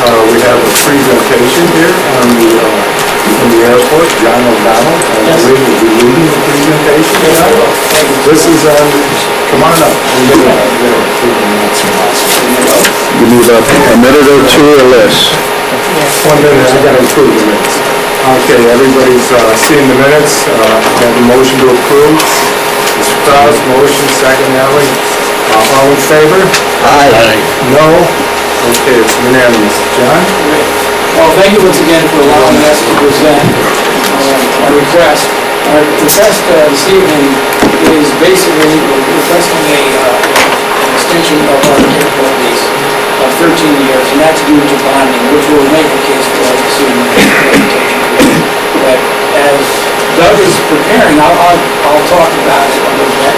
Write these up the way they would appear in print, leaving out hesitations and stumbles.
We have a presentation here on from the airport, John O'Donnell, and we will be leading the presentation tonight. This is, come on up. You need a minute or two or less. 1 minute, I gotta approve the minutes. Okay, everybody's seen the minutes. Have a motion to approve. Mr. Kraus, motion, second, Ellie. All in favor? Aye. No? Okay, it's unanimous. John? Well, thank you once again for allowing us to present our request. Our request this evening is basically requesting an extension of our airport lease of 13 years, and that's due to bonding, which will make the case for us this evening in the presentation. But as Doug is preparing, I'll talk about it a little bit.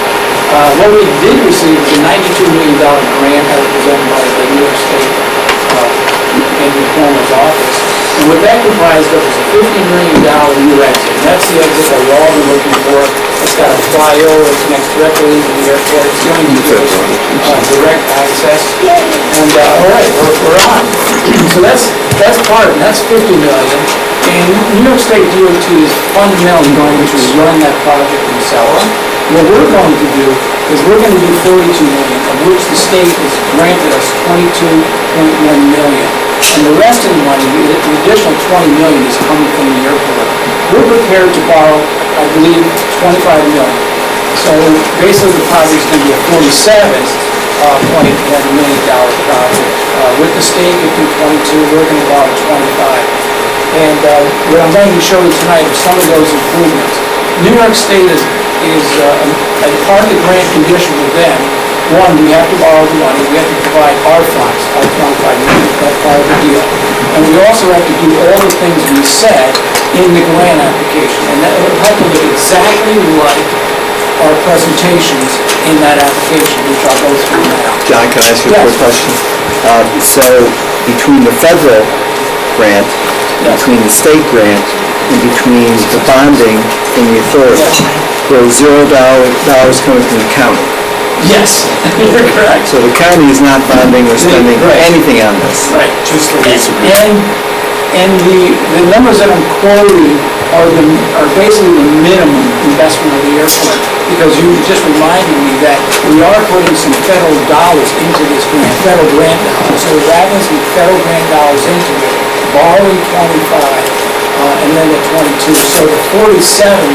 What we did receive is a $92 million grant that was presented by the New York State Andrew Cuomo's office. And what that comprised of is a $50 million new exit. And that's the exit that we've all been looking for. It's got a flyover, it's next directly into the airport. It's going to give us direct access. And all right, we're on. So that's part of it. That's $50 million. And New York State DOT is fundamentally going to run that project themselves. What we're going to do is we're going to do $42 million, of which the state has granted us $22.1 million. And the rest of the money, the additional $20 million, is coming from the airport. We're prepared to borrow, I believe, $25 million. So basically the project is going to be a $47.1 million project. With the state getting 22, we're going to borrow 25. And what I'm going to show you tonight are some of those improvements. New York State is as part of the grant condition with them. One, we have to borrow the money, we have to provide our funds, our $25 million, that's part of the deal. And we also have to do all the things we said in the grant application. And that will have to look exactly like our presentations in that application, which I'll go through now. John, can I ask you a quick question? So between the federal grant, between the state grant, and between the bonding and the authority, there was $0 coming from the county. Yes, you're correct. So the county is not bonding or spending anything on this. Right. Just the and the numbers that I'm quoting are basically the minimum investment of the airport, because you just reminded me that we are putting some federal dollars into this grant, federal grant dollars. So we're adding some federal grant dollars into it, borrowing 25. And then the 22. So the 47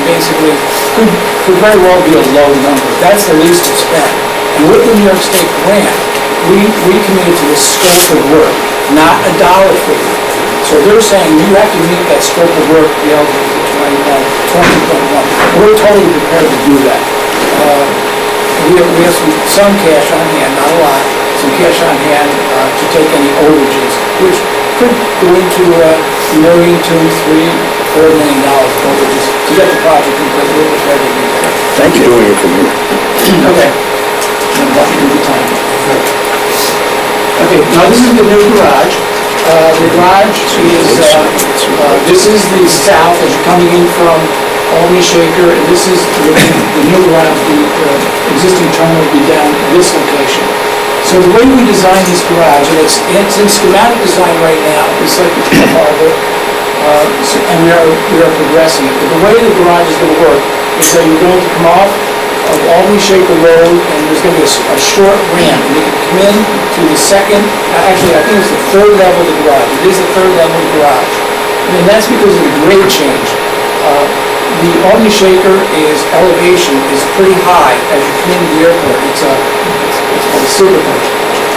basically could very well be a low number. That's the least to spend. And with the New York State grant, we committed to the scope of work, not a dollar figure. So they're saying you have to meet that scope of work to be eligible for 20.1. We're totally prepared to do that. We have some cash on hand, not a lot, some cash on hand to take any overages, which could go into $1 million, $2, $3, $4 million overages to get the project complete. We're prepared to do that. Thank you. Doing it for me. Okay. I'm watching the time. Okay, now this is the new garage. The garage is, this is the south as you're coming in from Albany Shaker, and this is the new garage, the existing terminal will be down at this location. So the way we design this garage, and it's in schematic design right now, it's like a part of it, and we are progressing it. But the way the garage is going to work is that you're going to come off of Albany Shaker Road, and there's going to be a short ramp, and you can come in to the second, actually I think it's the third level of the garage. It is the third level of the garage. And that's because of the grade change. The Albany Shaker elevation is pretty high as you come into the airport. It's called a silver punch.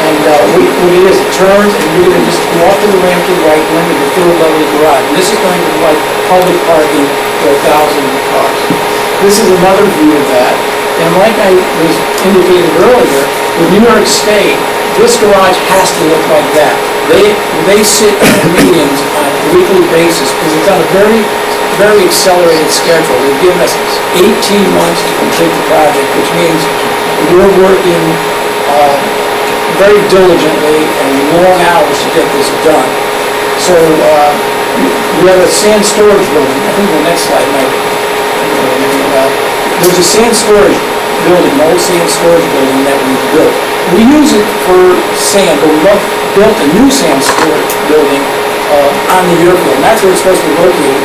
And what it is, it turns, and you're going to just go off to the ramp to the right, go into the third level of the garage. And this is going to provide public parking for 1,000 cars. This is another view of that. And like I was indicating earlier, with New York State, this garage has to look like that. They sit in meetings on a weekly basis because it's on a very, very accelerated schedule. They've given us 18 months to complete the project, which means we're working very diligently and long hours to get this done. So we have a sand storage building. I think the next slide might. There's a sand storage building, an old sand storage building that we built. We use it for sand, but we built a new sand storage building on the airfield, and that's where it's supposed to be located.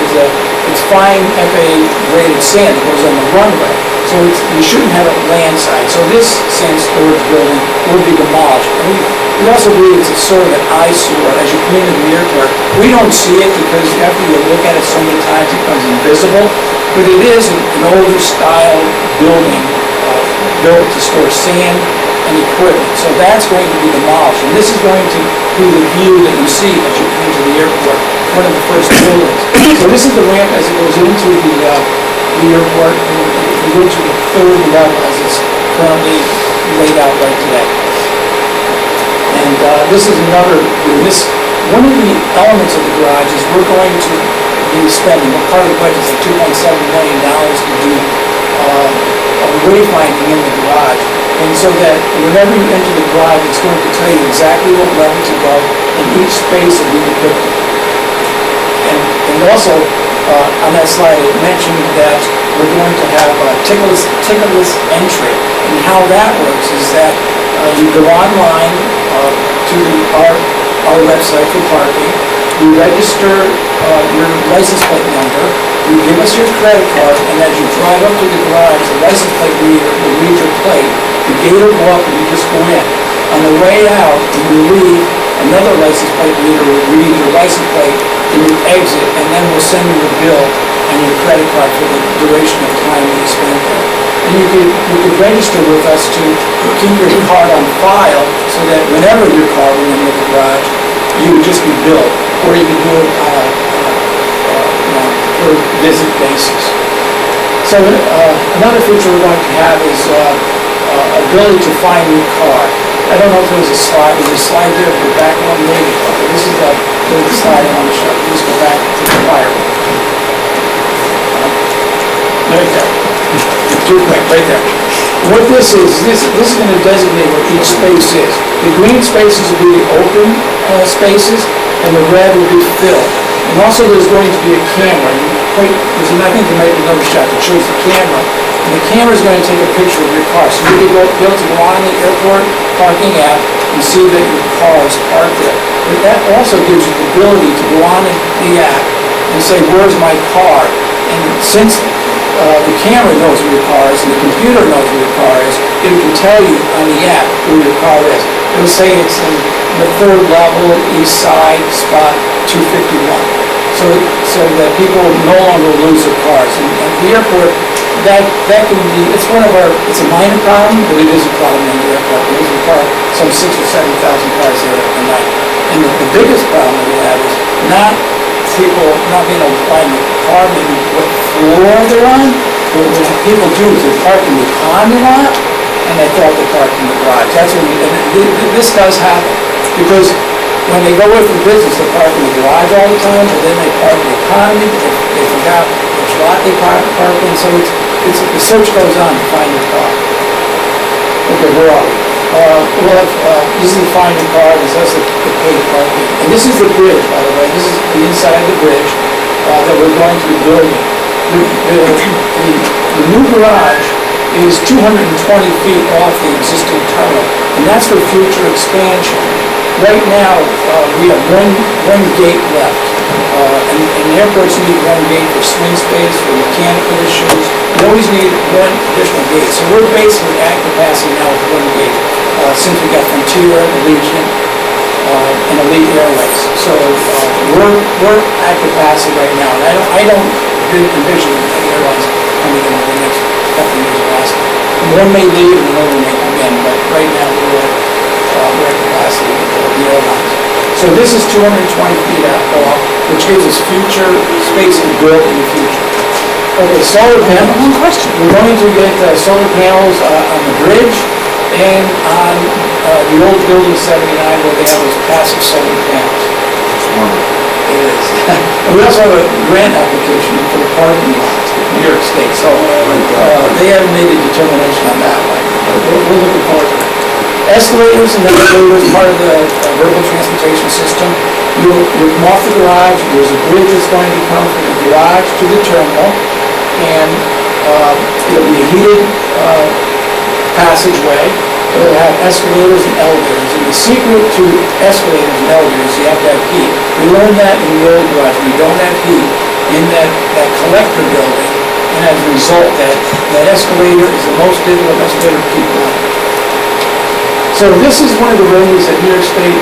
It's fine FAA graded sand that goes on the runway, so you shouldn't have it landside. So this sand storage building will be demolished. And we also believe it's a sort of an eyesore as you come into the airport. We don't see it because after you look at it so many times it becomes invisible, but it is an older style building built to store sand and equipment. So that's going to be demolished, and this is going to be the view that you see as you come into the airport, one of the first buildings. So this is the ramp as it goes into the airport, and you go to the third level as it's currently laid out right today. And this is another view. One of the elements of the garage is we're going to be spending, part of the budget is like $2.7 million to do wayfinding in the garage. And so that whenever you enter the garage, it's going to tell you exactly what level to go in each space of the equipment. And also, on that slide, it mentioned that we're going to have a ticketless entry. And how that works is that you go online to our website for parking, you register your license plate number, you give us your credit card, and as you drive up to the garage, the license plate reader will read your plate. The gate will go up and you just go in. On the way out, when you leave, another license plate reader will read your license plate and you exit, and then we'll send you a bill and your credit card for the duration of time that you spent there. And you could register with us to keep your card on file so that whenever your car went into the garage, you would just be billed, or you could do it on a per visit basis. So another feature we're going to have is ability to find your car. I don't know if there's a slide. There's a slide there. Go back one, maybe. Okay, this is the slide I want to show you. Just go back to the fire. Right there. Too quick. Right there. What this is going to designate what each space is. The green spaces will be the open spaces, and the red will be filled. And also there's going to be a camera. I think there might be another shot that shows the camera. And the camera is going to take a picture of your car. So you'll be able to go on the airport parking app and see that your car is parked there. But that also gives you the ability to go on the app and say, where's my car? And since the camera knows where your car is and the computer knows where your car is, it can tell you on the app where your car is. It'll say it's in the third level, east side, spot 251. So that people no longer lose their cars. And at the airport, that can be, it's a minor problem, but it is a problem in the airport because we park some 6,000 or 7,000 cars there a night. And the biggest problem that we have is not people not being able to find the car, maybe what floor they're on, but what people do is they park in the economy lot and they thought they parked in the garage. That's what this does happen because when they go away from business, they park in the garage all the time, but then they park in the economy, but they forgot which lot they park in, so the search goes on to find your car. Okay, where are we? We'll have, this is the find your car, this is the paid parking. And this is the bridge, by the way, this is the inside of the bridge that we're going to be building. The new garage is 220 feet off the existing terminal, and that's for future expansion. Right now, we have one gate left, and airports need one gate for swing space, for mechanical issues. We always need one additional gate. So we're basically at capacity now with one gate, since we got Frontier, Allegiant, and Elite Airways. So we're at capacity right now, and I don't envision any airlines coming in the next couple of years of Alaska. One may leave and another may come in, but right now we're at capacity with the airlines. So this is 220 feet off, which gives us future space to build in the future. Okay, solar panels. One question. We're going to get solar panels on the bridge and on the old building 79 where they have those passive solar panels. It is. And we also have a grant application for the parking lots with New York State. So they haven't made a determination on that one. We're looking forward to it. Escalators and elevators, part of the vertical transportation system. You'll come off the garage, there's a bridge that's going to come from the garage to the terminal, and it'll be a heated passageway. It'll have escalators and elevators. And the secret to escalators and elevators, you have to have heat. We learned that in the old garage. We don't have heat in that collector building. And as a result, that escalator is the most difficult escalator to keep running. So this is one of the renderings that New York State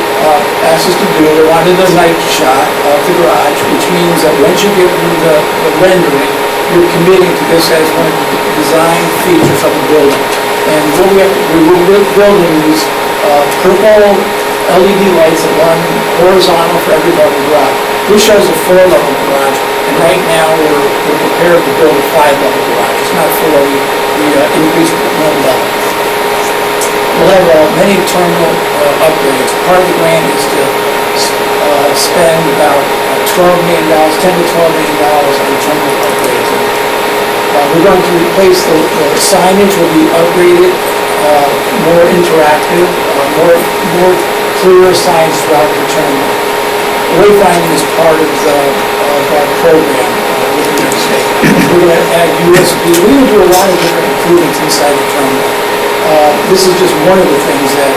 asked us to do. They wanted a night shot of the garage, which means that once you get through the rendering, you're committing to this as one of the design features of the building. And what we're building these purple LED lights that run horizontal for every level garage. This shows a 4-level garage, and right now we're prepared to build a 5-level garage. It's not 4, we increased it 1 level. We'll have many terminal upgrades. Part of the grant is to spend about $12 million, $10 to $12 million on terminal upgrades. We're going to replace the signage will be upgraded, more interactive, more clear signs throughout the terminal. Wayfinding is part of our program with New York State. We're going to add USB. We're going to do a lot of different improvements inside the terminal. This is just one of the things that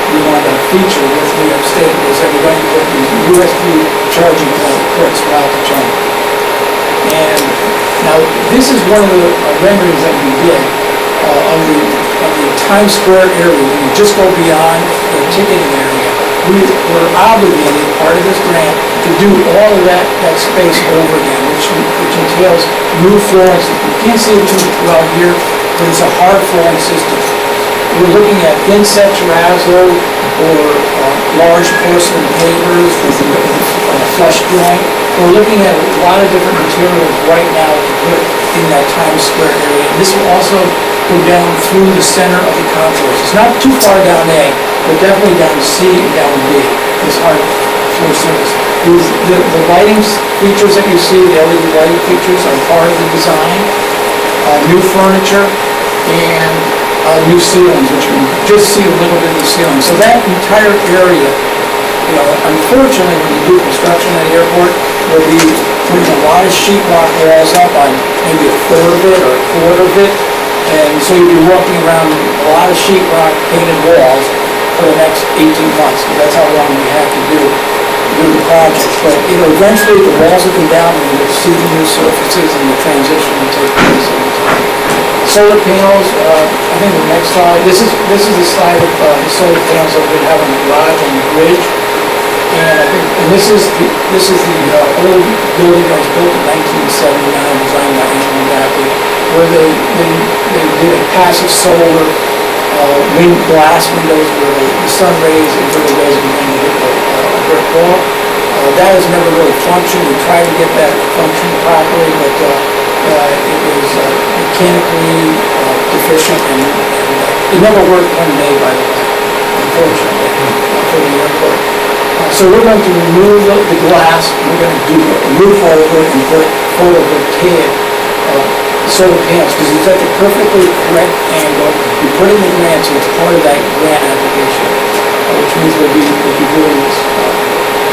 we want to feature with New York State, is that we're going to put these USB charging ports throughout the terminal. And now, this is one of the renderings that we did of the Times Square area. When you just go beyond the ticketing area, we were obligated, part of this grant, to do all of that space over again, which entails new flooring. You can't see it too well here, but it's a hard flooring system. We're looking at thin-set terrazzo or large porcelain pavers with a flush joint. We're looking at a lot of different materials right now to put in that Times Square area. And this will also go down through the center of the concourse. It's not too far down A, but definitely down C and down B. This hard floor surface. The lighting features that you see, the LED lighting features, are part of the design. New furniture and new ceilings, which you can just see a little bit of the ceiling. So that entire area, unfortunately, when you do construction at the airport, we'll be putting a lot of sheetrock walls up on maybe a third of it or a quarter of it. And so you'll be walking around a lot of sheetrock painted walls for the next 18 months, because that's how long we have to do the project. But eventually the walls will come down and you'll see the new surfaces and the transition will take place over time. Solar panels, I think the next slide, this is the slide of the solar panels that we have on the garage and the bridge. And I think, this is the old building that was built in 1979, designed by Alan Bapley, where they did a passive solar glass windows where the sun rays and the rays began to hit the brick wall. That has never really functioned. We tried to get that functioning properly, but it was mechanically deficient, and it never worked one day, by the way, unfortunately, for the airport. So we're going to remove the glass, we're going to do a roof over it and put photovoltaic solar panels, because it's at the perfectly correct angle. We put in the grant, so it's part of that grant application, which means we'll be doing this,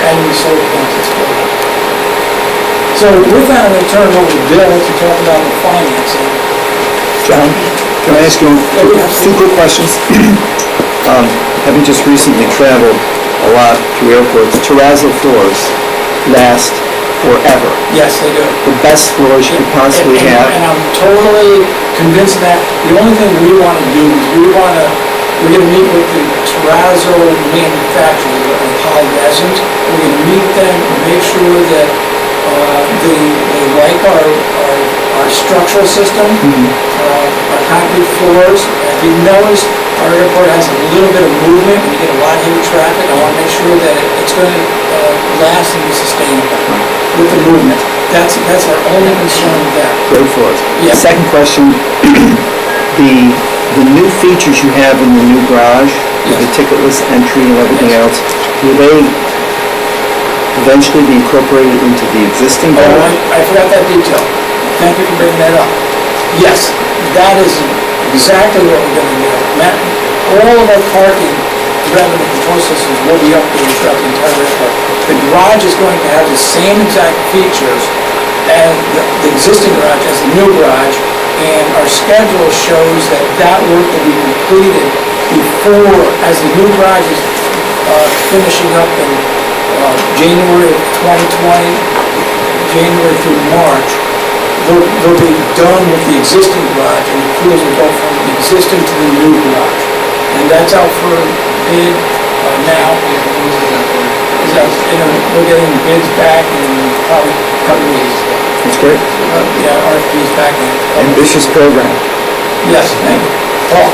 adding the solar panels to this building. So with that, I'm going to turn it over to Bill to talk about the financing. John, can I ask you two quick questions? Having just recently traveled a lot through airports, terrazzo floors last forever. Yes, they do. The best floors you could possibly have. And I'm totally convinced that the only thing we want to do is we're going to meet with the terrazzo manufacturers of polyresins. We're going to meet them and make sure that they like our structural system, our concrete floors. If you notice, our airport has a little bit of movement, and you get a lot of heavy traffic. I want to make sure that it's going to last and be sustainable with the movement. That's our only concern with that. Great floors. Yeah. Second question, the new features you have in the new garage, the ticketless entry and everything else, will they eventually be incorporated into the existing garage? I forgot that detail. Thank you for bringing that up. Yes, that is exactly what we're going to do. All of our parking revenue control systems will be updated throughout the entire airport. The garage is going to have the same exact features as the existing garage, as the new garage, And our schedule shows that that work will be completed before, as the new garage is finishing up in January of 2020, January through March, they'll be done with the existing garage, and the crews will go from the existing to the new garage. And that's out for bid now. We're getting bids back in probably a couple of weeks. That's great. Yeah, RFPs back in. Ambitious program. Yes, thank you. Paul?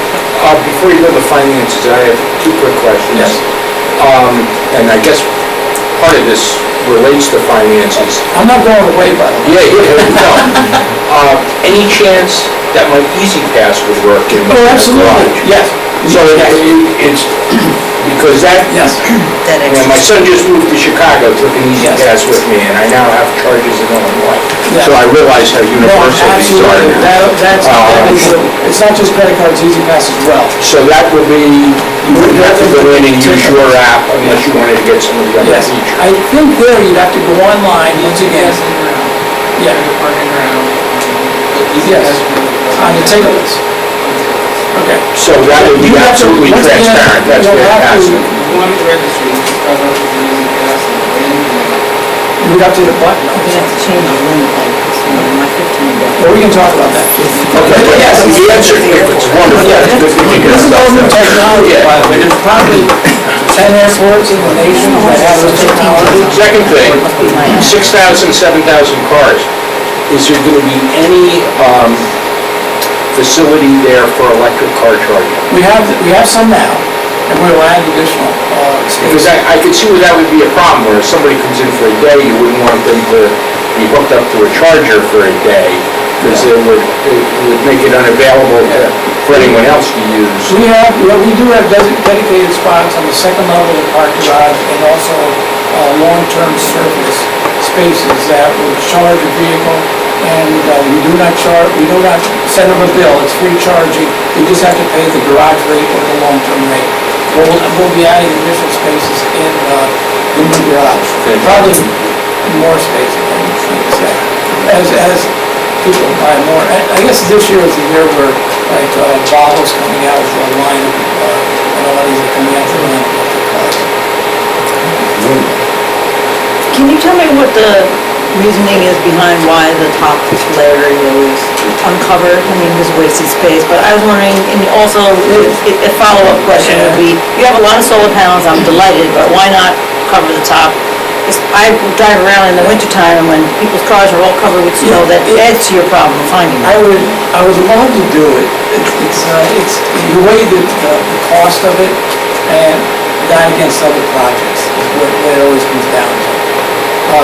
Before you go to the finances, I have two quick questions. Yes. And I guess part of this relates to finances. I'm not going away, by the way. No. Any chance that my Easy Pass would work in the Oh, absolutely, garage? yes. So it's, because that, Yes. my son just moved to Chicago, took an Easy Yes. Pass with me, and I now have charges in Illinois. Yeah. So I realize how No, universal these are. absolutely, it's not just credit cards, Easy Pass as well. So that will be, you wouldn't have to go in and use your app unless you wanted to get some of the other Yes, features. I think there you'd have to go online once again. Yeah. Yes, on the ticket list. Okay. So that would be You have to- absolutely once again, transparent, that's you'll have to- fantastic. Going to the registry, cover up with the Easy Pass and then You'd have to hit a button. We have to change the limit, like, my 15 day. Well, we can talk about that. Okay, Yes, the answer, it's wonderful. Yeah, It's good to hear this is all new stuff. technology, Yeah. by the way. There's probably 10 airports in the nation that have this technology. Second thing, 6,000, 7,000 cars. Is there going to be any facility there for electric car charging? We have some now, and we'll add additional Because space. I could see where that would be a problem, where if somebody comes in for a day, you wouldn't want them to be hooked up to a charger for a day, because it would make it unavailable for anyone else to use. We do have dedicated spots on the second level of the parking garage, and also long-term surface spaces that will charge a vehicle, and we do not send them a bill, it's free charging, you just have to pay the garage rate or the long-term rate. We'll be adding additional spaces in the new garage, probably more spaces, I would say, as people buy more. I guess this year is the year where, like, Volvo's coming out with a line of, and a lot of these are coming out with a line of electric cars. Can you tell me what the reasoning is behind why the top layer is uncovered? I mean, there's wasted space, but I was wondering, and also, a follow-up question would be, you have a lot of solar panels, I'm delighted, but why not cover the top? 'Cause I drive around in the wintertime, and when people's cars are all covered with snow, that adds to your problem of finding them. I would love to do it. It's the way that the cost of it, and that against other projects, is what it always comes down to.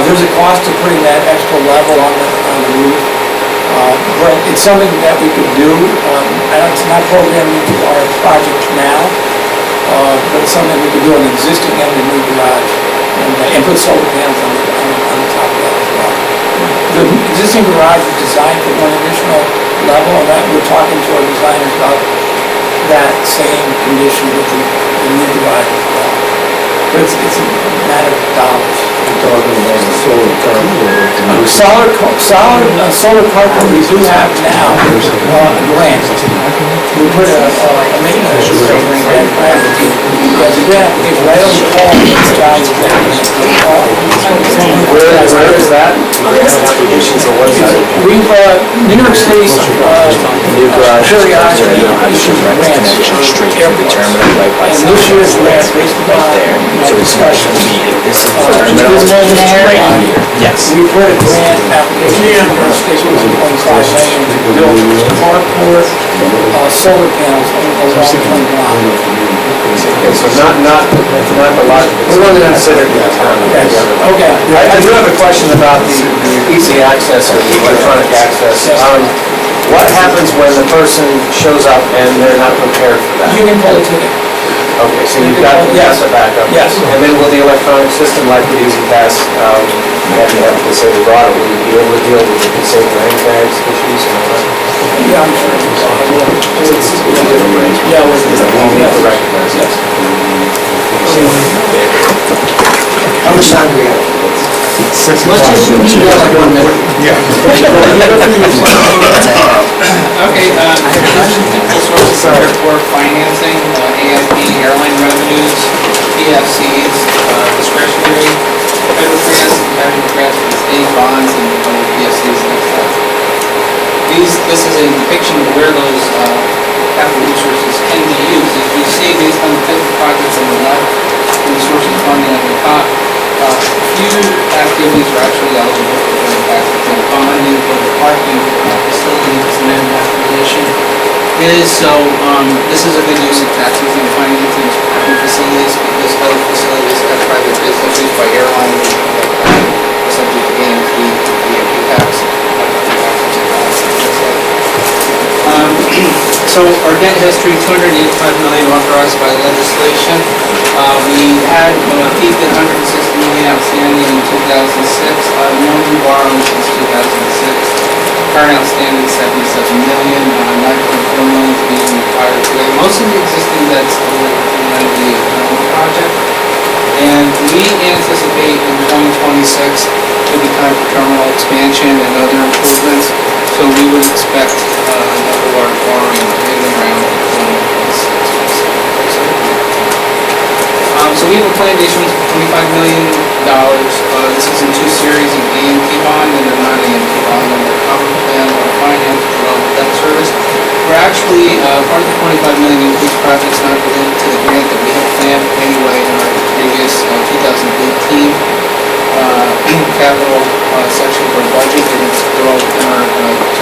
There's a cost to putting that extra level on the roof, but it's something that we could do. It's not programmed into our project now, but it's something we could do on the existing and the new garage, and put solar panels on the top of that as well. The existing garage is designed for one additional level, and that we're talking to our designers about that same condition with the new garage as well. But it's a matter of dollars. Solar carpet we do have now, grant. We put a maintenance program in grant. Because the grant is right on the call, it's job is that. Where is that? We've, New York State, periodically issues grants for airports. And this year's grant, based upon discussion, Yes. we put a grant application in New York State for $1.5 million to build carport solar panels on the long-term block. So not the lot. We wanted to consider the town. Okay. I do have a question about the easy access or the electronic access. What happens when the person shows up and they're not prepared for that? You can pull a ticket. Okay, so you've got Yes. a backup. Yes. And then will the electronic system like with Easy Pass, you have to have a disabled auto, will you be able to deal with the disabled name tags issues and all that? Yeah, I'm sure. Yeah, You have to recognize Yes. that. How much time do we have? 6 Let's just use that 1 minute. Yeah. Okay, typical sources of airport financing, AIP, airline revenues, PFCs, discretionary, federal grants, competitive grants for the state bonds, and PFCs next up. This is a depiction of where those capital resources can be used. As you see, based on the type of projects on the left, and the source of funding on the top, few activities are actually eligible for federal taxes. Bonding for the parking facilities and then acquisition is so. This is a good use of taxes and financing parking facilities because other facilities have private business used by airlines subject again to the tax. So our debt history, $285 million authorized by legislation. We had peaked at $160 million outstanding in 2006. No new borrowing since 2006. Current outstanding $77 million, $9.4 million to be retired today. Most of the existing debts are in the project. And we anticipate in 2026 to be time for terminal expansion and other improvements. So we would expect another large borrowing in around 2026. So we have a planned issuance of $25 million. This is in two series of AMT bond and a non-AMT bond. And the common plan or finance below debt service. We're actually, part of the $25 million includes projects not related to the grant that we had planned anyway in our previous 2018 capital section for budget, and they're all in our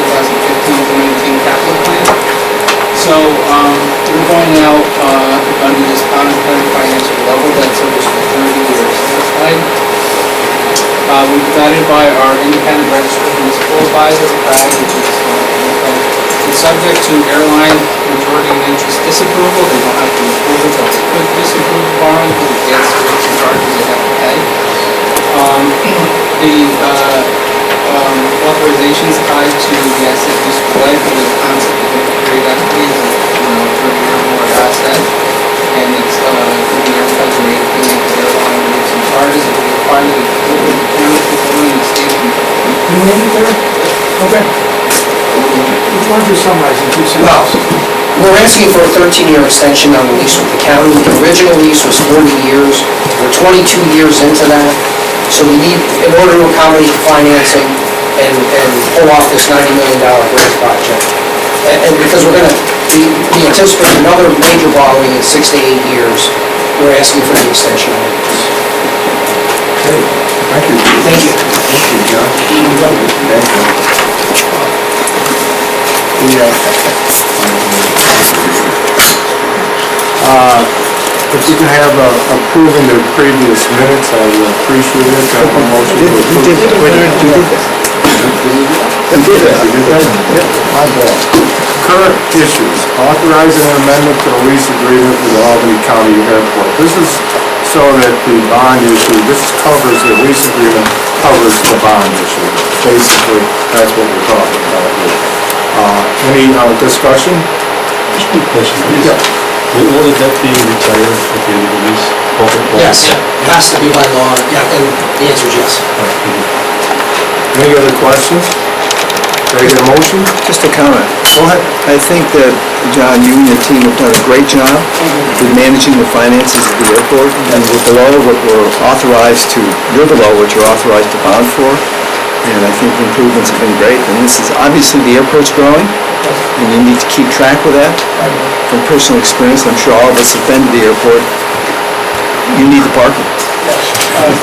2015-19 capital plan. So we're going out under this common plan financial level debt service for 30 years. Next slide. We're guided by our independent registered municipal advisor, CRAG, which is it's subject to airline majority and interest disapproval. They don't have to approve it, but they could disapprove the borrowing because it gets rates and charges they have to pay. The authorizations tied to the asset display for the concept of integrated equities, 30-year or more asset, and it's could be advertised or anything to airline rates and charges. It would require the county fulfilling the state. You name it there? Okay. Why don't you summarize in 2 sentences? We're asking for a 13-year extension on the lease with the county. The original lease was 40 years. We're 22 years into that. So we need, in order to accommodate the financing and pull off this $90 million grant project. And because we anticipate another major borrowing in 6 to 8 years, we're asking for the extension on this. Thank you. Thank you. Thank you, John. Thank you. If you can have approving the previous minutes, I would appreciate it. Have a motion to approve. My bad. Current issues, authorizing an amendment to the lease agreement with the Albany County Airport. This is so that the bond issue, this covers, the lease agreement covers the bond issue. Basically, that's what we're talking about here. Any discussion? Just a quick question. Yeah. Will the debt be retired at the end of the lease? Yes, it has to be by law. Yeah, and the answer is yes. Any other questions? Can I get a motion? Just a comment. Go ahead. I think that, John, you and your team have done a great job with managing the finances of the airport, and we're below what we're authorized to, you're below what you're authorized to bond for, and I think the improvements have been great. And this is, obviously, the airport's growing, and you need to keep track with that. From personal experience, I'm sure all of us have been to the airport. You need the parking.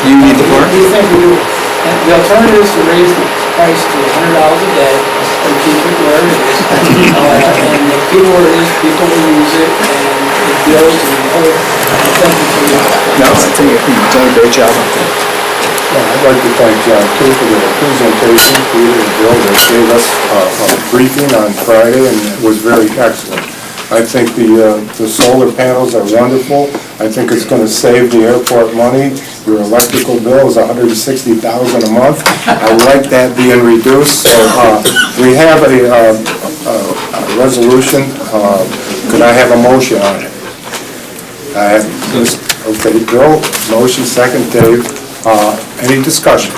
You need the parking. We think we do. And the alternative is to raise the price to $100 a day and keep it where it is. And if people are in, people will use it, and it goes to the whole, thank you for your. No, I think you've done a great job on that. I'd like to thank John too for the presentation. Peter and Bill, they gave us a briefing on Friday, and it was very excellent. I think the solar panels are wonderful. I think it's going to save the airport money. Your electrical bill is $160,000 a month. I like that being reduced. So we have a resolution. Could I have a motion on it? I have, okay, Bill, motion, second, Dave. Any discussion?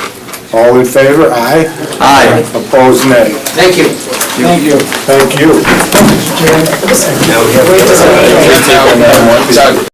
All in favor? Aye. Aye. Opposed, nay. Thank you. Thank you. Thank you. Now we have.